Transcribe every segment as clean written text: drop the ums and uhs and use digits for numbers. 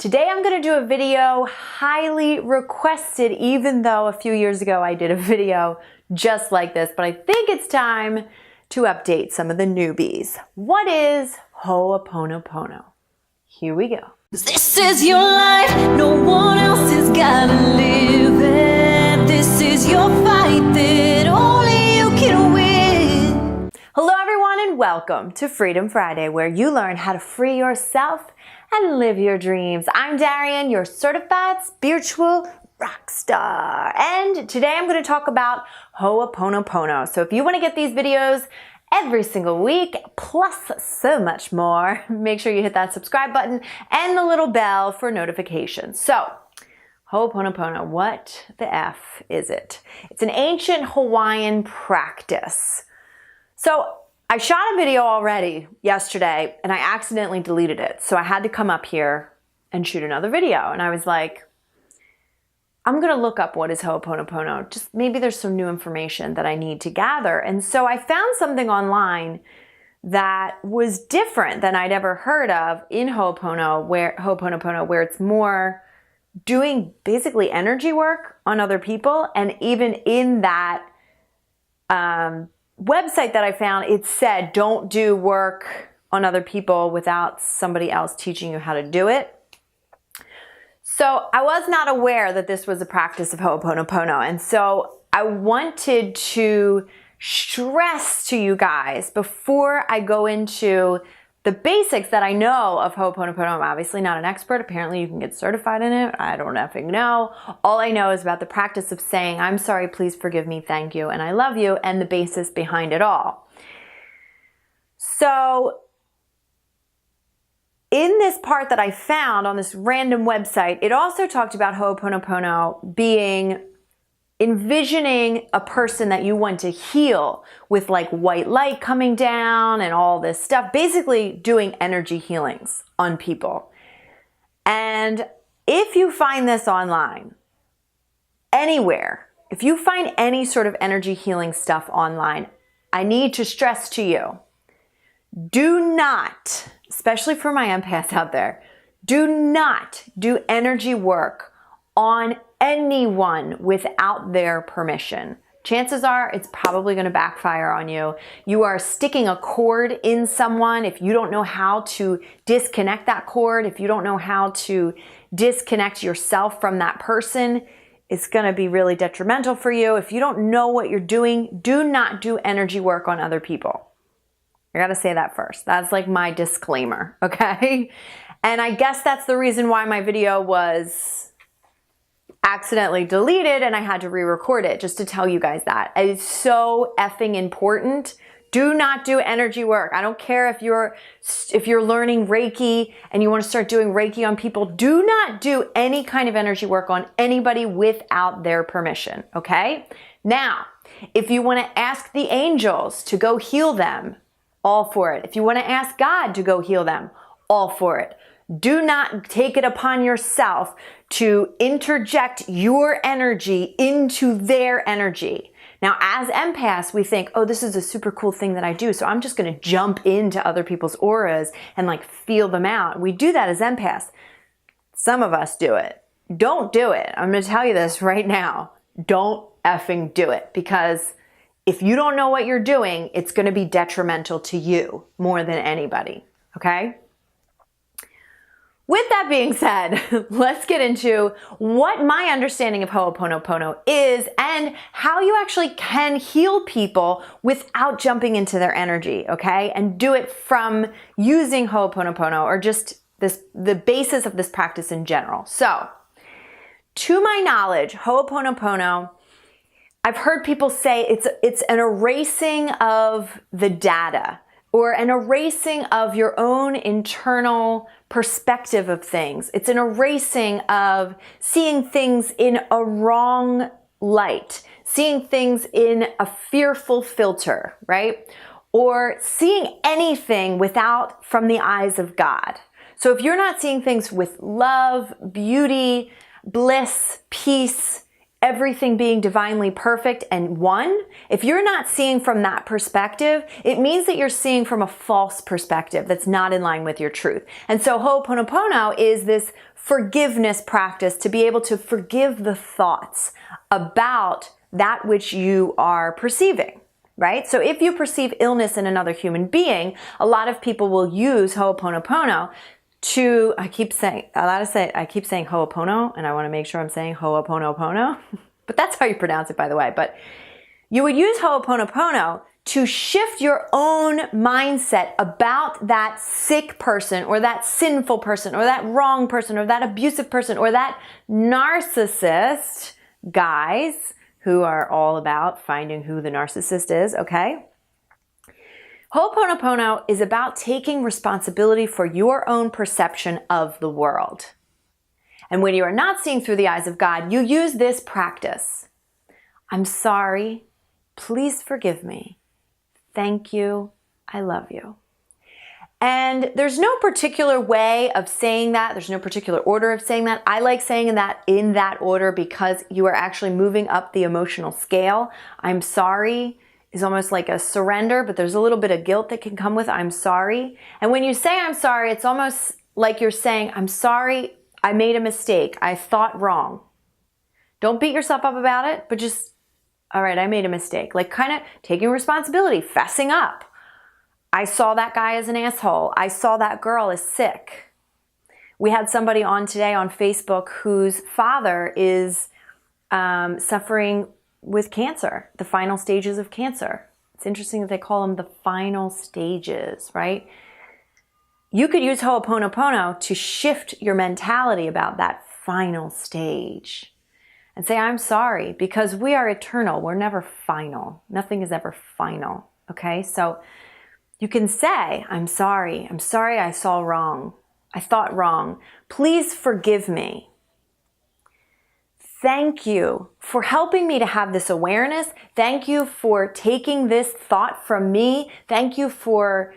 Today I'm going to do a video highly requested, even though a few years ago I did a video just like this, but I think it's time to update some of the newbies. What is Hooponopono? Here we go. This is your life, no one else has gotta live it. This is your fight that only you can win. Hello everyone and welcome to Freedom Friday, where you learn how to free yourself and live your dreams. I'm Darienne, your certified spiritual rock star. And today I'm going to talk about Hooponopono. So if you want to get these videos every single week, plus so much more, make sure you hit that subscribe button and the little bell for notifications. So, Hooponopono, what the F is it? It's an ancient Hawaiian practice. So, I shot a video already yesterday and I accidentally deleted it. So I had to come up here and shoot another video. And I was like, I'm going to look up what is Hooponopono. Just maybe there's some new information that I need to gather. And so I found something online that was different than I'd ever heard of in Hooponopono, where it's more doing basically energy work on other people. And even in that website that I found, it said don't do work on other people without somebody else teaching you how to do it. So I was not aware that this was a practice of Hooponopono, and so I wanted to stress to you guys before I go into the basics that I know of Hooponopono. I'm obviously not an expert. Apparently you can get certified in it. I don't effing know. All I know is about the practice of saying, I'm sorry, please forgive me, thank you, and I love you, and the basis behind it all. So in this part that I found on this random website, it also talked about Hooponopono being envisioning a person that you want to heal with like white light coming down and all this stuff, basically doing energy healings on people. And if you find this online, anywhere, if you find any sort of energy healing stuff online, I need to stress to you, do not, especially for my empaths out there, do not do energy work on anyone without their permission. Chances are it's probably going to backfire on you. You are sticking a cord in someone. If you don't know how to disconnect that cord, if you don't know how to disconnect yourself from that person, it's going to be really detrimental for you. If you don't know what you're doing, do not do energy work on other people. I got to say that first. That's like my disclaimer, okay? And I guess that's the reason why my video was accidentally deleted and I had to re-record it, just to tell you guys that. It's so effing important. Do not do energy work. I don't care if you're learning Reiki and you want to start doing Reiki on people. Do not do any kind of energy work on anybody without their permission, okay? Now, if you want to ask the angels to go heal them, all for it. If you want to ask God to go heal them, all for it. Do not take it upon yourself to interject your energy into their energy. Now, as empaths, we think, oh, this is a super cool thing that I do, so I'm just going to jump into other people's auras and like feel them out. We do that as empaths. Some of us do it. Don't do it. I'm going to tell you this right now. Don't effing do it, because if you don't know what you're doing, it's going to be detrimental to you more than anybody, okay? With that being said, let's get into what my understanding of Hooponopono is and how you actually can heal people without jumping into their energy, okay? And do it from using Hooponopono, or just the basis of this practice in general. So, to my knowledge, Hooponopono, I've heard people say it's an erasing of the data, or an erasing of your own internal perspective of things. It's an erasing of seeing things in a wrong light, seeing things in a fearful filter, right? Or seeing anything from the eyes of God. So if you're not seeing things with love, beauty, bliss, peace, everything being divinely perfect and one, if you're not seeing from that perspective, it means that you're seeing from a false perspective that's not in line with your truth. And so Hooponopono is this forgiveness practice to be able to forgive the thoughts about that which you are perceiving, right? So if you perceive illness in another human being, a lot of people will use Hooponopono to, I keep saying Hoopono, and I want to make sure I'm saying Hooponopono, but that's how you pronounce it, by the way. But you would use Hooponopono to shift your own mindset about that sick person or that sinful person or that wrong person or that abusive person or that narcissist, guys who are all about finding who the narcissist is, okay? Hooponopono is about taking responsibility for your own perception of the world. And when you are not seeing through the eyes of God, you use this practice. I'm sorry. Please forgive me. Thank you. I love you. And there's no particular way of saying that. There's no particular order of saying that. I like saying that in that order because you are actually moving up the emotional scale. I'm sorry is almost like a surrender, but there's a little bit of guilt that can come with I'm sorry. And when you say I'm sorry, it's almost like you're saying, I'm sorry, I made a mistake. I thought wrong. Don't beat yourself up about it, but just, all right, I made a mistake. Like kind of taking responsibility, fessing up. I saw that guy as an asshole. I saw that girl as sick. We had somebody on today on Facebook whose father is suffering with cancer, the final stages of cancer. It's interesting that they call them the final stages, right? You could use Hooponopono to shift your mentality about that final stage and say, I'm sorry, because we are eternal. We're never final. Nothing is ever final, okay? So you can say, I'm sorry. I'm sorry I saw wrong. I thought wrong. Please forgive me. Thank you for helping me to have this awareness. Thank you for taking this thought from me. Thank you for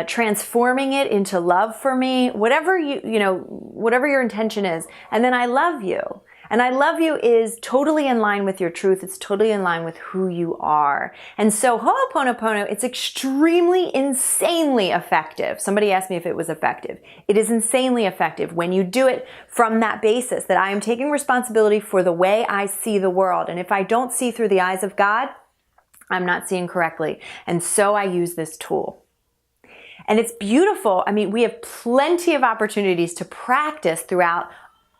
transforming it into love for me. Whatever whatever your intention is. And then I love you. And I love you is totally in line with your truth. It's totally in line with who you are. And so Hooponopono, it's extremely, insanely effective. Somebody asked me if it was effective. It is insanely effective when you do it from that basis that I am taking responsibility for the way I see the world. And if I don't see through the eyes of God, I'm not seeing correctly. And so I use this tool. And it's beautiful. I mean, we have plenty of opportunities to practice throughout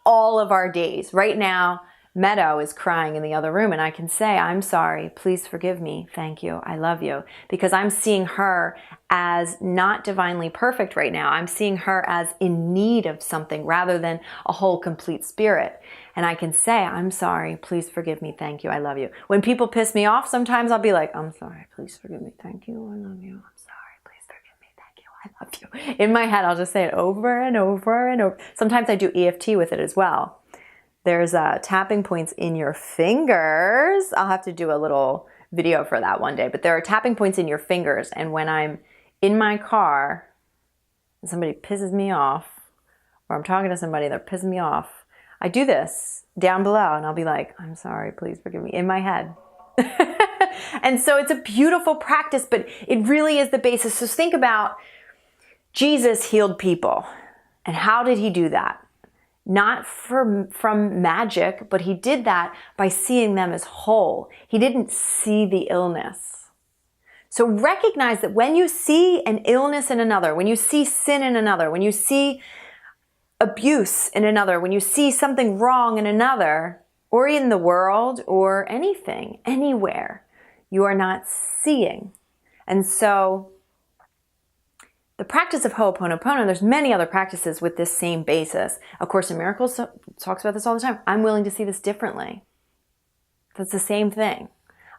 all of our days. Right now, Meadow is crying in the other room and I can say, I'm sorry, please forgive me, thank you, I love you. Because I'm seeing her as not divinely perfect right now. I'm seeing her as in need of something rather than a whole complete spirit. And I can say, I'm sorry, please forgive me, thank you, I love you. When people piss me off, sometimes I'll be like, I'm sorry, please forgive me, thank you, I love you, I'm sorry. I love you. In my head, I'll just say it over and over and over. Sometimes I do EFT with it as well. There's tapping points in your fingers. I'll have to do a little video for that one day. But there are tapping points in your fingers. And when I'm in my car and somebody pisses me off, or I'm talking to somebody that pisses me off, I do this down below and I'll be like, I'm sorry, please forgive me, in my head. And so it's a beautiful practice, but it really is the basis. So think about Jesus healed people. And how did he do that? Not from magic, but he did that by seeing them as whole. He didn't see the illness. So recognize that when you see an illness in another, when you see sin in another, when you see abuse in another, when you see something wrong in another, or in the world, or anything, anywhere, you are not seeing. And so the practice of Hooponopono, there's many other practices with this same basis. A Course in Miracles talks about this all the time. I'm willing to see this differently. That's the same thing.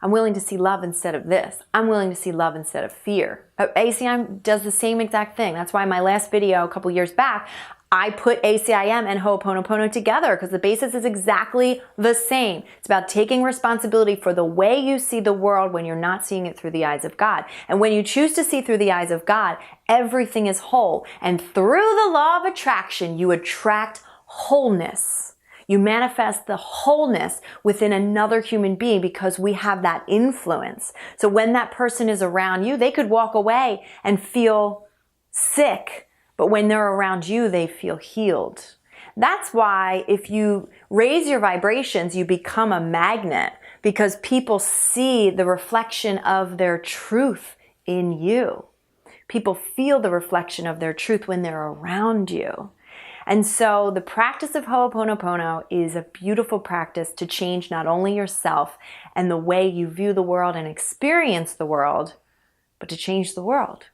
I'm willing to see love instead of this. I'm willing to see love instead of fear. ACIM does the same exact thing. That's why in my last video a couple years back, I put ACIM and Hooponopono together because the basis is exactly the same. It's about taking responsibility for the way you see the world when you're not seeing it through the eyes of God. And when you choose to see through the eyes of God, everything is whole. And through the law of attraction, you attract wholeness. You manifest the wholeness within another human being because we have that influence. So when that person is around you, they could walk away and feel sick. But when they're around you, they feel healed. That's why if you raise your vibrations, you become a magnet, because people see the reflection of their truth in you. People feel the reflection of their truth when they're around you. And so the practice of Hooponopono is a beautiful practice to change not only yourself and the way you view the world and experience the world, but to change the world.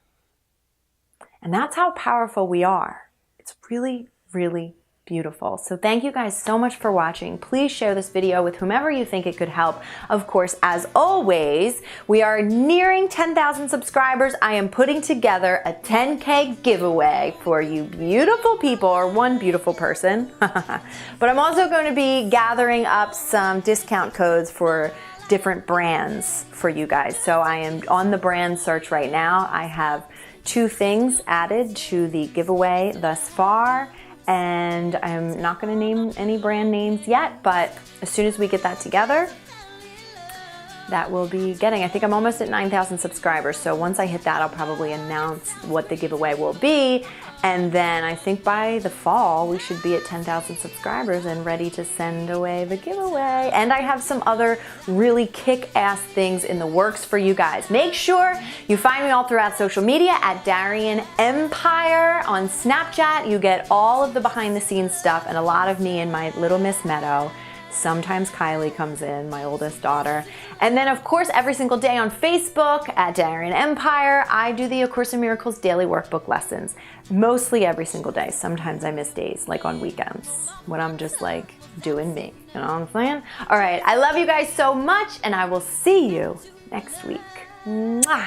And that's how powerful we are. It's really, really beautiful. So thank you guys so much for watching. Please share this video with whomever you think it could help. Of course, as always, we are nearing 10,000 subscribers. I am putting together a 10K giveaway for you beautiful people, or one beautiful person. But I'm also going to be gathering up some discount codes for different brands for you guys. So I am on the brand search right now. I have 2 things added to the giveaway thus far, and I'm not going to name any brand names yet, but as soon as we get that together, that will be getting, I think I'm almost at 9,000 subscribers, so once I hit that, I'll probably announce what the giveaway will be, and then I think by the fall, we should be at 10,000 subscribers and ready to send away the giveaway. And I have some other really kick-ass things in the works for you guys. Make sure you find me all throughout social media at Darienne Empire on Snapchat. You get all of the behind-the-scenes stuff and a lot of me and my little Miss Meadow. Sometimes Kylie comes in, my oldest daughter. And then, of course, every single day on Facebook at Darienne Empire, I do the A Course in Miracles daily workbook lessons. Mostly every single day. Sometimes I miss days, like on weekends, when I'm just like doing me. You know what I'm saying? All right, I love you guys so much, and I will see you next week. Mwah!